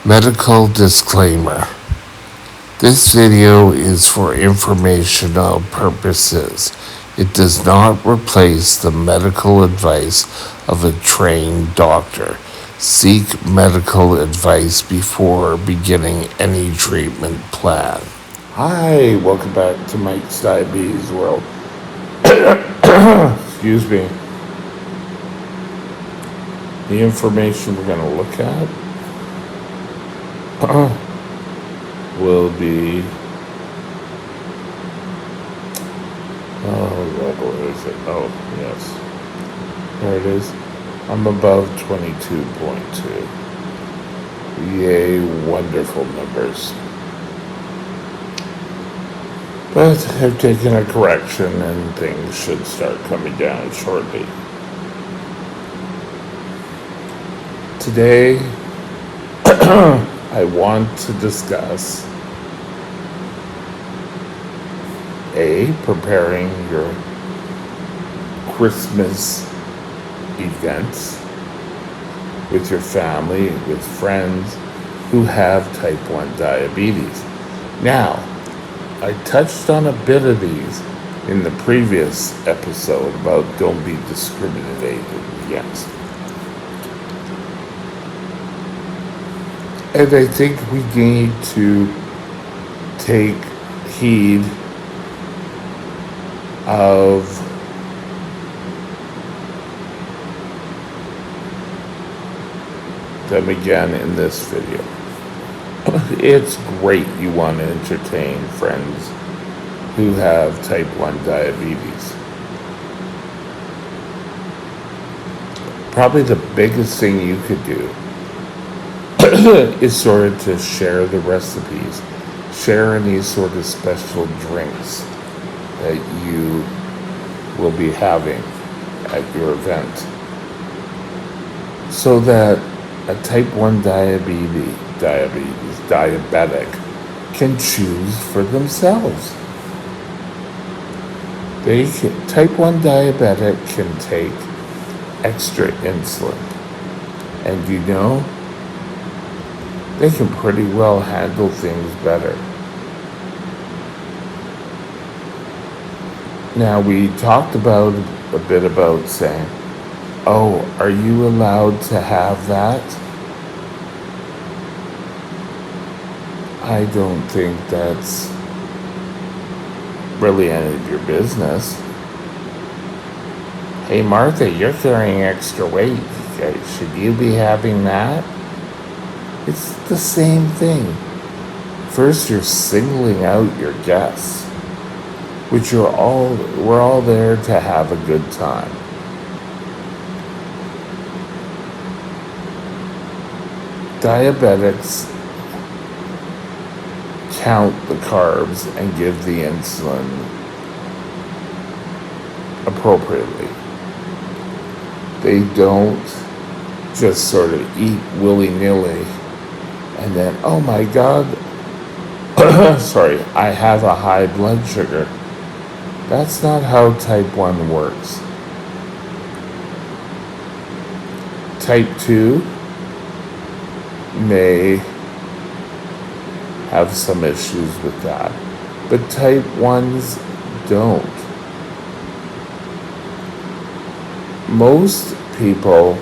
Medical disclaimer. This video is for informational purposes. It does not replace the medical advice of a trained doctor. Seek medical advice before beginning any treatment plan. Hi, welcome back to Mike's Diabetes World. Excuse me. The information we're going to look at will be, what is it? Oh, yes. There it is. I'm above 22.2. Yay, wonderful numbers. But I've taken a correction and things should start coming down shortly. Today, I want to discuss preparing your Christmas events with your family, with friends who have type 1 diabetes. Now, I touched on a bit of these in the previous episode about don't be discriminated against. And I think we need to take heed of them again in this video. It's great you want to entertain friends who have type 1 diabetes. Probably the biggest thing you could do is sort of to share the recipes, share any sort of special drinks that you will be having at your event, so that a type 1 diabetic can choose for themselves. Type 1 diabetic can take extra insulin, and they can pretty well handle things better. Now, we talked a bit about saying, oh, are you allowed to have that? I don't think that's really any of your business. Hey, Martha, you're carrying extra weight. Should you be having that? It's the same thing. First, you're singling out your guests, which we're all there to have a good time. Diabetics count the carbs and give the insulin appropriately. They don't just sort of eat willy-nilly and then, oh my God, sorry, I have a high blood sugar. That's not how type 1 works. Type 2 may have some issues with that, but type 1s don't. Most people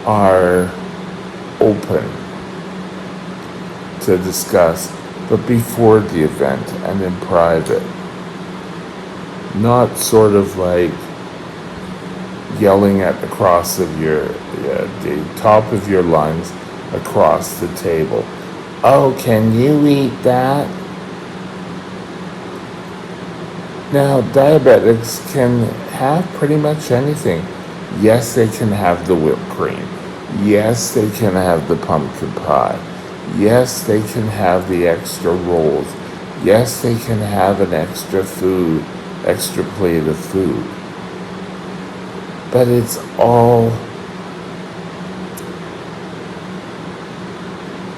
are open to discuss, but before the event and in private. Not sort of like yelling at the top of your lungs across the table. Oh, can you eat that? Now, diabetics can have pretty much anything. Yes, they can have the whipped cream. Yes, they can have the pumpkin pie. Yes, they can have the extra rolls. Yes, they can have an extra plate of food. But it's all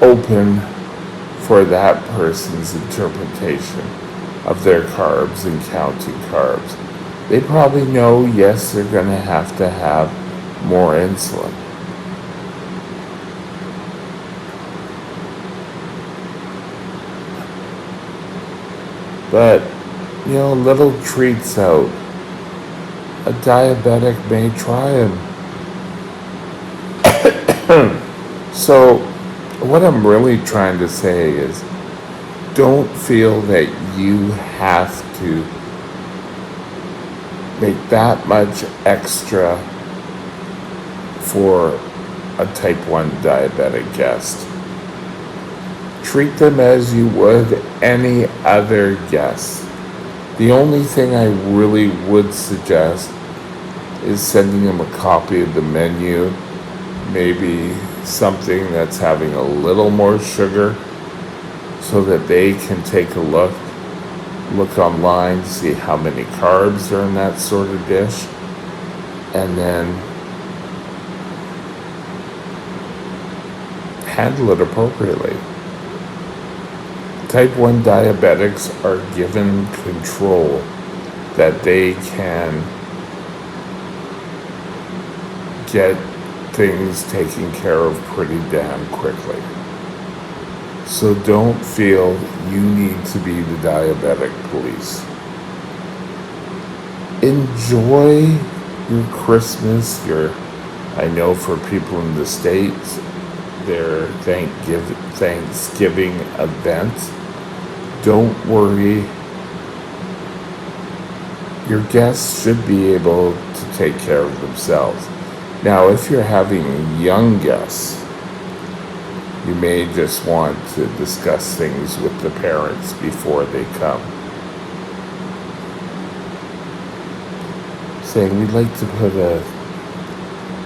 open for that person's interpretation of their carbs and counting carbs. They probably know, yes, they're going to have more insulin. But, little treats out. A diabetic may try them. So, what I'm really trying to say is don't feel that you have to make that much extra for a type 1 diabetic guest. Treat them as you would any other guest. The only thing I really would suggest is sending them a copy of the menu, maybe something that's having a little more sugar so that they can take a look online, see how many carbs are in that sort of dish, and then handle it appropriately. Type 1 diabetics are given control that they can get things taken care of pretty damn quickly. So don't feel you need to be the diabetic police. Enjoy your Christmas, I know for people in the States, their Thanksgiving event. Don't worry. Your guests should be able to take care of themselves. Now, if you're having young guests, you may just want to discuss things with the parents before they come. Saying we'd like to put a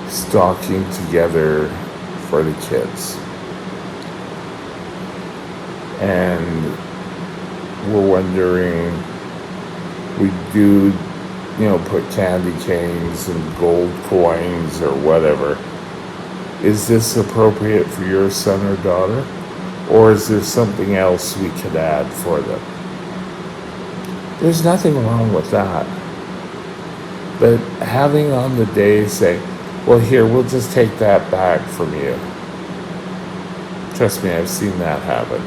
stocking together for the kids. And we're wondering, we do, put candy canes and gold coins or whatever. Is this appropriate for your son or daughter? Or is there something else we could add for them? There's nothing wrong with that. But having on the day say, well, here, we'll just take that back from you. Trust me, I've seen that happen.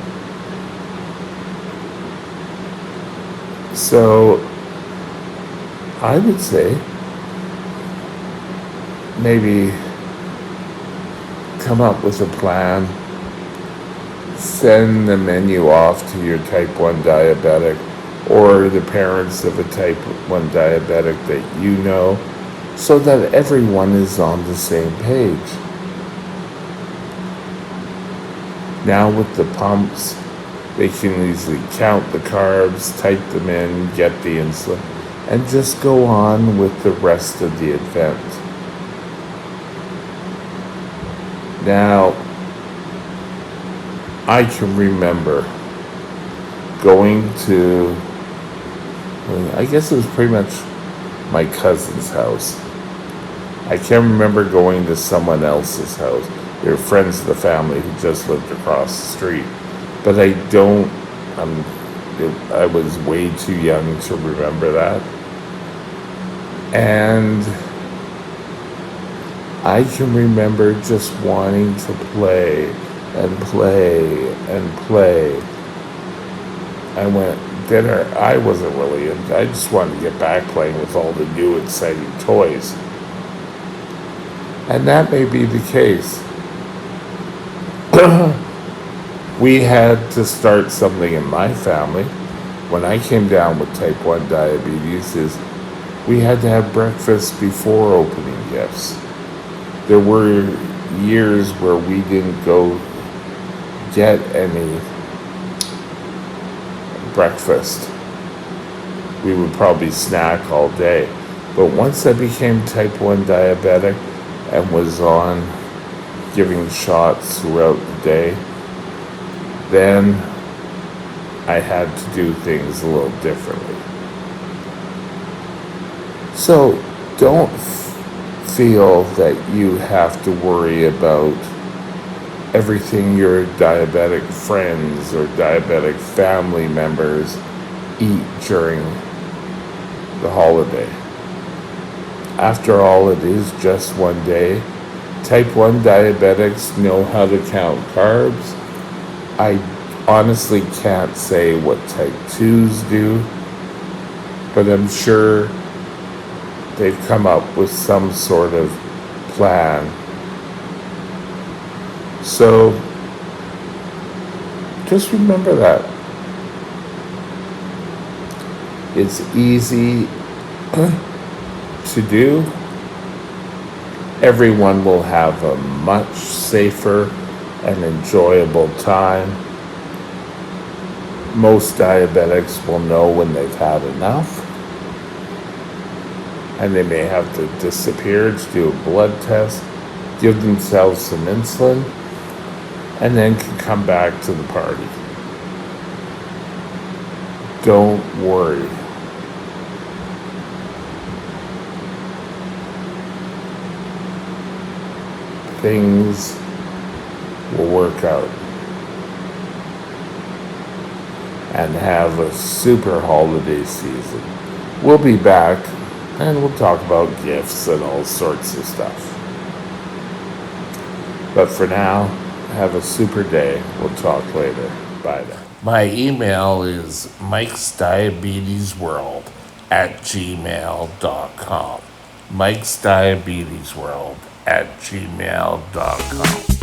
So, I would say, maybe come up with a plan, send the menu off to your type 1 diabetic or the parents of a type 1 diabetic that you know, so that everyone is on the same page. Now with the pumps, they can easily count the carbs, type them in, get the insulin, and just go on with the rest of the event. Now, I can remember going to, I guess it was pretty much my cousin's house. I can't remember going to someone else's house. They were friends of the family who just lived across the street. But I was way too young to remember that. And I can remember just wanting to play and play and play. I went dinner. I wasn't really into. I just wanted to get back playing with all the new exciting toys. And that may be the case. We had to start something in my family. When I came down with type 1 diabetes, is we had to have breakfast before opening gifts. There were years where we didn't go get any breakfast. We would probably snack all day. But once I became type 1 diabetic and was on giving shots throughout the day, then I had to do things a little differently. So don't feel that you have to worry about everything your diabetic friends or diabetic family members eat during the holiday. After all, it is just one day. Type 1 diabetics know how to count carbs. I honestly can't say what type 2s do, but I'm sure they've come up with some sort of plan. So just remember that. It's easy to do. Everyone will have a much safer and enjoyable time. Most diabetics will know when they've had enough, and they may have to disappear to do a blood test, give themselves some insulin, and then can come back to the party. Don't worry. Things will work out. And have a super holiday season. We'll be back and we'll talk about gifts and all sorts of stuff. But for now, have a super day. We'll talk later. Bye now. My email is mikesdiabetesworld@gmail.com. mikesdiabetesworld@gmail.com.